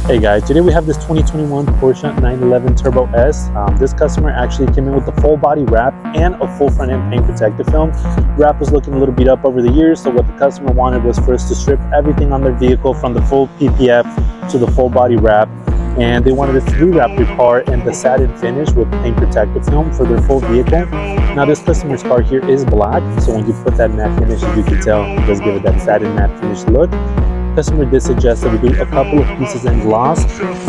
Hey guys, today we have this 2021 Porsche 911 Turbo S. This customer actually came in with the full body wrap and a full front end paint protective film. Wrap was looking a little beat up over the years, so what the customer wanted was for us to strip everything on their vehicle from the full PPF to the full body wrap. And they wanted us to rewrap their car in the satin finish with paint protective film for their full vehicle. Now this customer's car here is black, so when you put that matte finish, as you can tell, it does give it that satin matte finish look. Customer did suggest that we do a couple of pieces in gloss,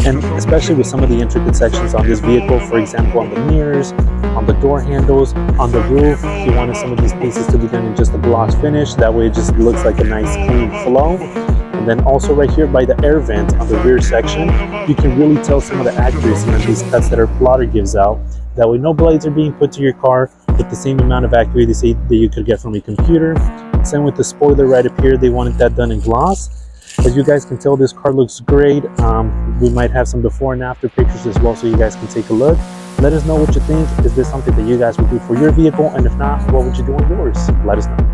and especially with some of the intricate sections on this vehicle, for example on the mirrors, on the door handles, on the roof, he wanted some of these pieces to be done in just a gloss finish. That way it just looks like a nice clean flow. And then also right here by the air vent on the rear section, you can really tell some of the accuracy on these cuts that our plotter gives out. That way no blades are being put to your car with the same amount of accuracy that you could get from a computer. Same with the spoiler right up here, they wanted that done in gloss. As you guys can tell, this car looks great. We might have some before and after pictures as well, so you guys can take a look. Let us know what you think. Is this something that you guys would do for your vehicle? And if not, what would you do on yours? Let us know.